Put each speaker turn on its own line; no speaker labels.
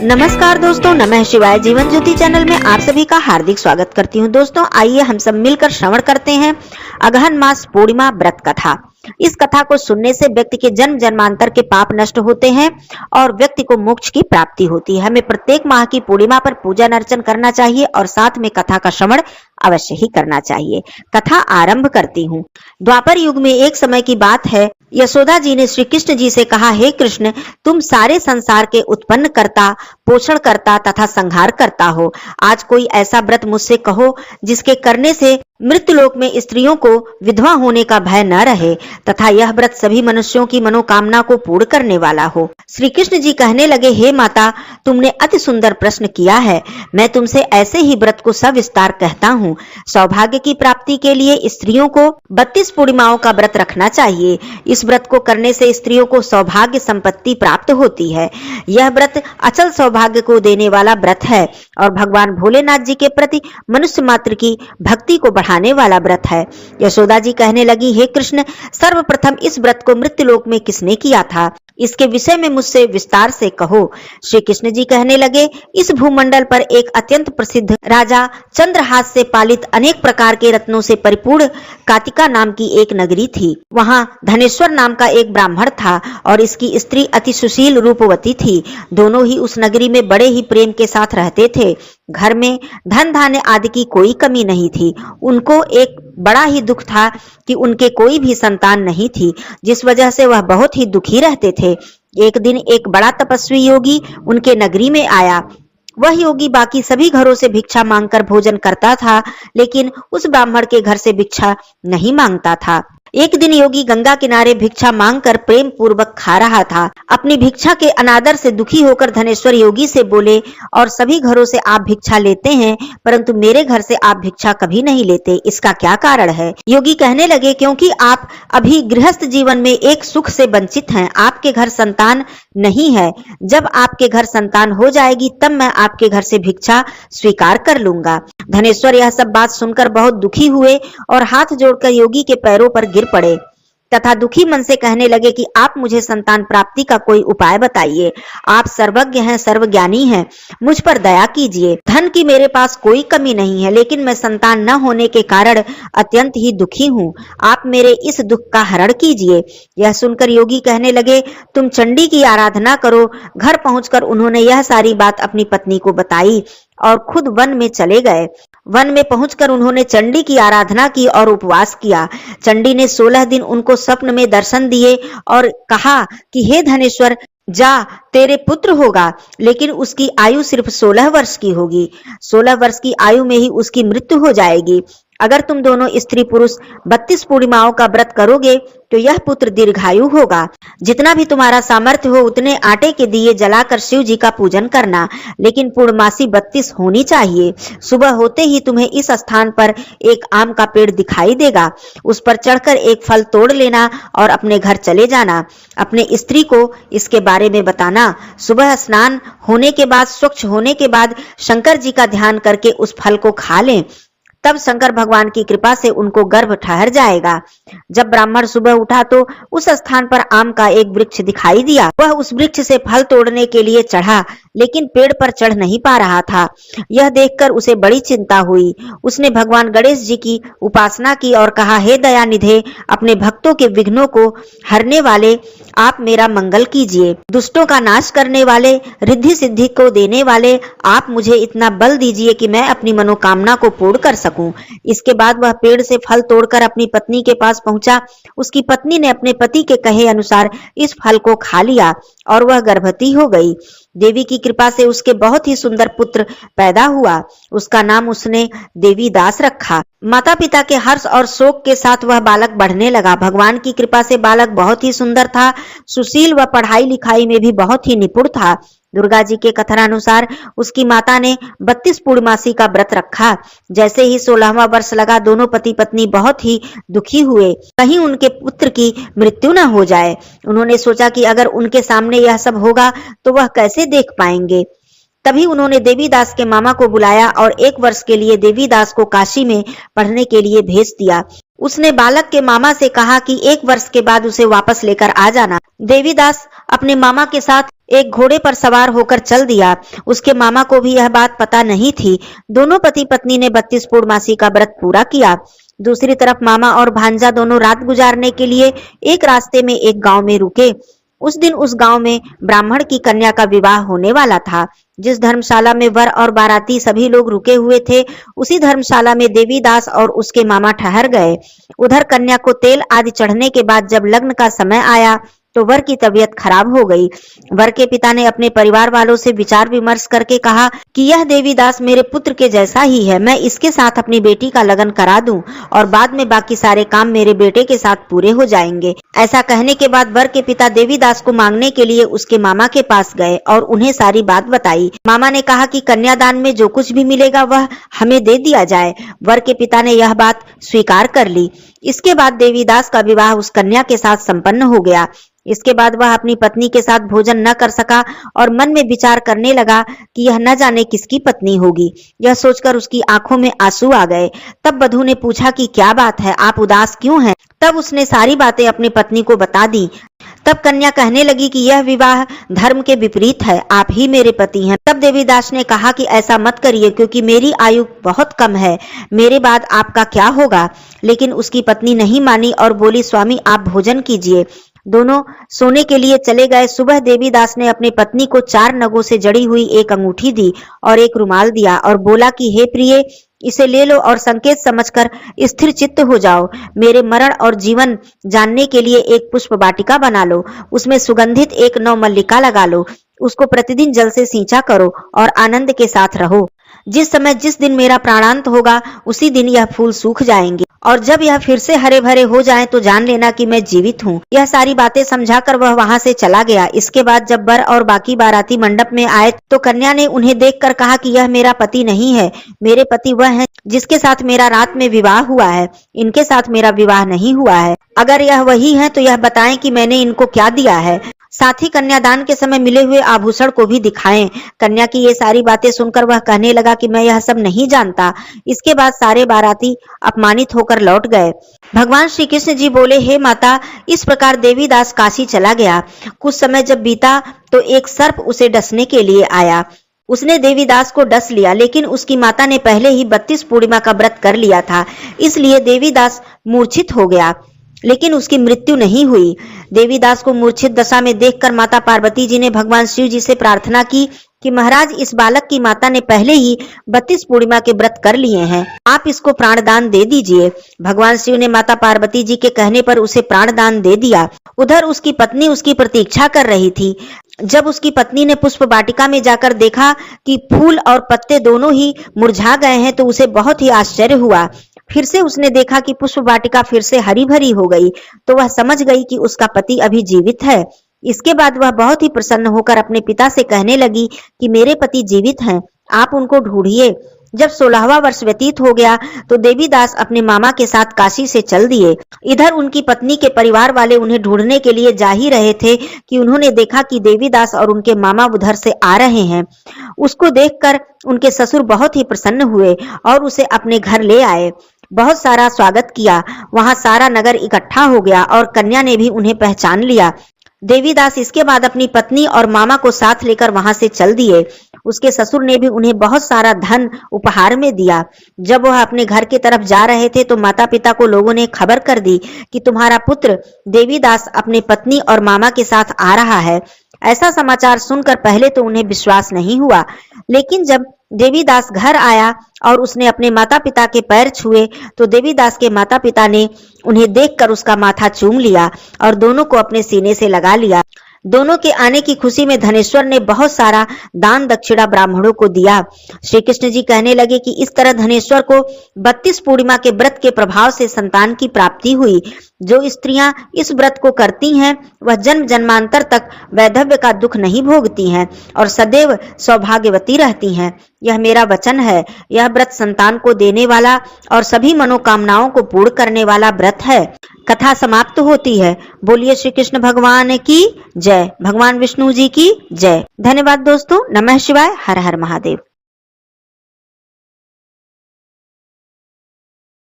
नमस्कार दोस्तों, नमः शिवाय। जीवन ज्योति चैनल में आप सभी का हार्दिक स्वागत करती हूँ। दोस्तों आइए हम सब मिलकर श्रवण करते हैं अगहन मास पूर्णिमा व्रत कथा। इस कथा को सुनने से व्यक्ति के जन्म जन्मांतर के पाप नष्ट होते हैं और व्यक्ति को मोक्ष की प्राप्ति होती है। हमें प्रत्येक माह की पूर्णिमा पर पूजन अर्चन करना चाहिए और साथ में कथा का श्रवण अवश्य ही करना चाहिए। कथा आरंभ करती हूँ। द्वापर युग में एक समय की बात है, यशोदा जी ने श्री कृष्ण जी से कहा, हे कृष्ण, तुम सारे संसार के उत्पन्न करता, पोषण करता तथा संहार करता हो। आज कोई ऐसा व्रत मुझसे कहो जिसके करने से मृत्यु लोक में स्त्रियों को विधवा होने का भय न रहे तथा यह व्रत सभी मनुष्यों की मनोकामना को पूर्ण करने वाला हो। श्री कृष्ण जी कहने लगे, हे माता, तुमने अति सुंदर प्रश्न किया है। मैं तुमसे ऐसे ही व्रत को सविस्तार कहता हूँ। सौभाग्य की प्राप्ति के लिए स्त्रियों को 32 पूर्णिमाओं का व्रत रखना चाहिए। इस व्रत को करने से स्त्रियों को सौभाग्य संपत्ति प्राप्त होती है। यह व्रत अचल सौभाग्य को देने वाला व्रत है और भगवान भोलेनाथ जी के प्रति मनुष्य मात्र की भक्ति को बढ़ाने वाला व्रत है। यशोदा जी कहने लगी, हे कृष्ण, सर्वप्रथम इस व्रत को मृत्यु लोक में किसने किया था? इसके विषय में मुझसे विस्तार से कहो। श्री कृष्ण जी कहने लगे, इस भूमंडल पर एक अत्यंत प्रसिद्ध राजा चंद्रहास से पालित अनेक प्रकार के रत्नों से परिपूर्ण कातिका नाम की एक नगरी थी। वहां धनेश्वर नाम का एक ब्राह्मण था और इसकी स्त्री अति सुशील रूपवती थी। दोनों ही उस नगरी में बड़े ही प्रेम के साथ रहते थे। घर में धन धान्य आदि की कोई कमी नहीं थी। उनको एक बड़ा ही दुख था कि उनके कोई भी संतान नहीं थी, जिस वजह से वह बहुत ही दुखी रहते थे। एक दिन एक बड़ा तपस्वी योगी उनके नगरी में आया। वह योगी बाकी सभी घरों से भिक्षा मांगकर भोजन करता था, लेकिन उस ब्राह्मण के घर से भिक्षा नहीं मांगता था। एक दिन योगी गंगा किनारे भिक्षा मांगकर प्रेम पूर्वक खा रहा था। अपनी भिक्षा के अनादर से दुखी होकर धनेश्वर योगी से बोले, और सभी घरों से आप भिक्षा लेते हैं परंतु मेरे घर से आप भिक्षा कभी नहीं लेते, इसका क्या कारण है? योगी कहने लगे, क्योंकि आप अभी गृहस्थ जीवन में एक सुख से वंचित हैं। आपके घर संतान नहीं है। जब आपके घर संतान हो जाएगी तब मैं आपके घर से भिक्षा स्वीकार कर लूंगा। धनेश्वर यह सब बात सुनकर बहुत दुखी हुए और हाथ जोड़कर योगी के पैरों पर गिर पड़े तथा दुखी मन से कहने लगे कि आप मुझे संतान प्राप्ति का कोई उपाय बताइए। आप सर्वज्ञ हैं, सर्वज्ञानी हैं, मुझ पर दया कीजिए। धन की मेरे पास कोई कमी नहीं है, लेकिन मैं संतान न होने के कारण अत्यंत ही दुखी हूँ। आप मेरे इस दुख का हरण कीजिए। यह सुनकर योगी कहने लगे, तुम चंडी की आराधना करो। घर पहुंचकर उन्होंने यह सारी बात अपनी पत्नी को बताई और खुद वन में चले गए। वन में पहुंचकर उन्होंने चंडी की आराधना की और उपवास किया। चंडी ने 16 दिन उनको स्वप्न में दर्शन दिए और कहा कि हे धनेश्वर, जा, तेरे पुत्र होगा, लेकिन उसकी आयु सिर्फ 16 वर्ष की होगी। 16 वर्ष की आयु में ही उसकी मृत्यु हो जाएगी। अगर तुम दोनों स्त्री पुरुष 32 पूर्णिमाओं का व्रत करोगे तो यह पुत्र दीर्घायु होगा। जितना भी तुम्हारा सामर्थ्य हो उतने आटे के दिए जलाकर शिव जी का पूजन करना, लेकिन पूर्णमासी 32 होनी चाहिए। सुबह होते ही तुम्हें इस स्थान पर एक आम का पेड़ दिखाई देगा। उस पर चढ़कर एक फल तोड़ लेना और अपने घर चले जाना। अपने स्त्री को इसके बारे में बताना। सुबह स्नान होने के बाद, स्वच्छ होने के बाद शंकर जी का ध्यान करके उस फल को खा लें। तब शंकर भगवान की कृपा से उनको गर्भ ठहर जाएगा। जब ब्राह्मण सुबह उठा तो उस स्थान पर आम का एक वृक्ष दिखाई दिया। वह उस वृक्ष से फल तोड़ने के लिए चढ़ा, लेकिन पेड़ पर चढ़ नहीं पा रहा था। यह देखकर उसे बड़ी चिंता हुई। उसने भगवान गणेश जी की उपासना की और कहा, हे दयानिधे, अपने भक्तों के विघ्नों को हरने वाले, आप मेरा मंगल कीजिए। दुष्टों का नाश करने वाले, रिद्धि सिद्धि को देने वाले, आप मुझे इतना बल दीजिए कि मैं अपनी मनोकामना को पूर्ण कर सकूं। इसके बाद वह पेड़ से फल तोड़कर अपनी पत्नी के पास पहुंचा। उसकी पत्नी ने अपने पति के कहे अनुसार इस फल को खा लिया और वह गर्भवती हो गई। देवी की कृपा से उसके बहुत ही सुंदर पुत्र पैदा हुआ। उसका नाम उसने देवी दास रखा। माता पिता के हर्ष और शोक के साथ वह बालक बढ़ने लगा। भगवान की कृपा से बालक बहुत ही सुंदर था, सुशील व पढ़ाई लिखाई में भी बहुत ही निपुण था। दुर्गा जी के कथनानुसार उसकी माता ने 32 पूर्णमासी का व्रत रखा। जैसे ही 16वां वर्ष लगा, दोनों पति पत्नी बहुत ही दुखी हुए, कहीं उनके पुत्र की मृत्यु न हो जाए। उन्होंने सोचा कि अगर उनके सामने यह सब होगा तो वह कैसे देख पाएंगे। तभी उन्होंने देवीदास के मामा को बुलाया और 1 वर्ष के लिए देवीदास को काशी में पढ़ने के लिए भेज दिया। उसने बालक के मामा से कहा कि 1 वर्ष के बाद उसे वापस लेकर आ जाना। देवीदास अपने मामा के साथ एक घोड़े पर सवार होकर चल दिया। उसके मामा को भी यह बात पता नहीं थी। दोनों पति पत्नी ने 32 पूर्णमासी का व्रत पूरा किया। दूसरी तरफ मामा और भांजा दोनों रात गुजारने के लिए एक रास्ते में एक गांव में रुके। उस दिन उस गांव में ब्राह्मण की कन्या का विवाह होने वाला था। जिस धर्मशाला में वर और बाराती सभी लोग रुके हुए थे, उसी धर्मशाला में देवीदास और उसके मामा ठहर गए। उधर कन्या को तेल आदि चढ़ने के बाद जब लग्न का समय आया तो वर की तबीयत खराब हो गई। वर के पिता ने अपने परिवार वालों से विचार विमर्श करके कहा कि यह देवीदास मेरे पुत्र के जैसा ही है, मैं इसके साथ अपनी बेटी का लगन करा दूं और बाद में बाकी सारे काम मेरे बेटे के साथ पूरे हो जाएंगे। ऐसा कहने के बाद वर के पिता देवीदास को मांगने के लिए उसके मामा के पास गए और उन्हें सारी बात बताई। मामा ने कहा कि कन्यादान में जो कुछ भी मिलेगा वह हमें दे दिया जाए। वर के पिता ने यह बात स्वीकार कर ली। इसके बाद देवीदास का विवाह उस कन्या के साथ संपन्न हो गया। इसके बाद वह अपनी पत्नी के साथ भोजन न कर सका और मन में विचार करने लगा कि यह न जाने किसकी पत्नी होगी। यह सोचकर उसकी आंखों में आंसू आ गए। तब वधू ने पूछा कि क्या बात है, आप उदास क्यों हैं? तब उसने सारी बातें अपनी पत्नी को बता दी। तब कन्या कहने लगी कि यह विवाह धर्म के विपरीत है, आप ही मेरे पति हैं। तब देवीदास ने कहा कि ऐसा मत करिए, क्योंकि मेरी आयु बहुत कम है, मेरे बाद आपका क्या होगा? लेकिन उसकी पत्नी नहीं मानी और बोली, स्वामी आप भोजन कीजिए। दोनों सोने के लिए चले गए। सुबह देवीदास ने अपनी पत्नी को 4 नगों से जड़ी हुई एक अंगूठी दी और एक रुमाल दिया और बोला कि हे प्रिय, इसे ले लो और संकेत समझकर स्थिर चित्त हो जाओ। मेरे मरण और जीवन जानने के लिए एक पुष्प वाटिका बना लो, उसमें सुगंधित एक नवमल्लिका लगा लो, उसको प्रतिदिन जल से सींचा करो और आनंद के साथ रहो। जिस समय जिस दिन मेरा प्राणांत होगा उसी दिन यह फूल सूख जाएंगे और जब यह फिर से हरे भरे हो जाएं तो जान लेना कि मैं जीवित हूँ। यह सारी बातें समझाकर वह वहां से चला गया। इसके बाद जब वर और बाकी बाराती मंडप में आए तो कन्या ने उन्हें देखकर कहा कि यह मेरा पति नहीं है, मेरे पति वह है जिसके साथ मेरा रात में विवाह हुआ है, इनके साथ मेरा विवाह नहीं हुआ है। अगर यह वही है तो यह बताएं कि मैंने इनको क्या दिया है, साथ ही कन्यादान के समय मिले हुए आभूषण को भी दिखाएं। कन्या की ये सारी बातें सुनकर वह कहने लगा कि मैं यह सब नहीं जानता। इसके बाद सारे बाराती अपमानित होकर लौट गए। भगवान श्री कृष्ण जी बोले, हे माता, इस प्रकार देवीदास काशी चला गया। कुछ समय जब बीता तो एक सर्प उसे डसने के लिए आया। उसने देवीदास को डस लिया, लेकिन उसकी माता ने पहले ही 32 पूर्णिमा का व्रत कर लिया था, इसलिए देवीदास मूर्छित हो गया, लेकिन उसकी मृत्यु नहीं हुई। देवीदास को मूर्छित दशा में देखकर माता पार्वती जी ने भगवान शिव जी से प्रार्थना की कि महाराज, इस बालक की माता ने पहले ही 32 पूर्णिमा के व्रत कर लिए हैं, आप इसको प्राणदान दे दीजिए। भगवान शिव ने माता पार्वती जी के कहने पर उसे प्राणदान दे दिया। उधर उसकी पत्नी उसकी प्रतीक्षा कर रही थी। जब उसकी पत्नी ने पुष्प वाटिका में जाकर देखा कि फूल और पत्ते दोनों ही मुरझा गए हैं तो उसे बहुत ही आश्चर्य हुआ। फिर से उसने देखा कि पुष्प वाटिका फिर से हरी भरी हो गई तो वह समझ गई कि उसका पति अभी जीवित है। इसके बाद वह बहुत ही प्रसन्न होकर अपने पिता से कहने लगी कि मेरे पति जीवित हैं, आप उनको ढूंढिए। जब 16वां वर्ष व्यतीत हो गया तो देवीदास अपने मामा के साथ काशी से चल दिए। इधर उनकी पत्नी के परिवार वाले उन्हें ढूंढने के लिए जा ही रहे थे कि उन्होंने देखा कि देवीदास और उनके मामा उधर से आ रहे हैं। उसको देखकर उनके ससुर बहुत ही प्रसन्न हुए और उसे अपने घर ले आए। बहुत सारा स्वागत किया। वहां सारा नगर इकट्ठा हो गया और कन्या ने भी उन्हें पहचान लिया। देवीदास इसके बाद अपनी पत्नी और मामा को साथ लेकर वहां से चल दिए। उसके ससुर ने भी उन्हें बहुत सारा धन उपहार में दिया। जब वह अपने घर की तरफ जा रहे थे तो माता पिता को लोगों ने खबर कर दी कि तुम्हारा पुत्र देवीदास अपने पत्नी और मामा के साथ आ रहा है। ऐसा समाचार सुनकर पहले तो उन्हें विश्वास नहीं हुआ, लेकिन जब देवीदास घर आया और उसने अपने माता पिता के पैर छुए तो देवीदास के माता पिता ने उन्हें देखकर उसका माथा चूम लिया और दोनों को अपने सीने से लगा लिया। दोनों के आने की खुशी में धनेश्वर ने बहुत सारा दान दक्षिणा ब्राह्मणों को दिया। श्री कृष्ण जी कहने लगे कि इस तरह धनेश्वर को 32 पूर्णिमा के व्रत के प्रभाव से संतान की प्राप्ति हुई। जो स्त्रियां इस व्रत को करती हैं वह जन्म जन्मांतर तक वैधव्य का दुख नहीं भोगती हैं और सदैव सौभाग्यवती रहती हैं। यह मेरा वचन है। यह व्रत संतान को देने वाला और सभी मनोकामनाओं को पूर्ण करने वाला व्रत है। कथा समाप्त होती है। बोलिए श्री कृष्ण भगवान की जय, भगवान विष्णु जी की जय। धन्यवाद दोस्तों। नमः शिवाय। हर हर महादेव।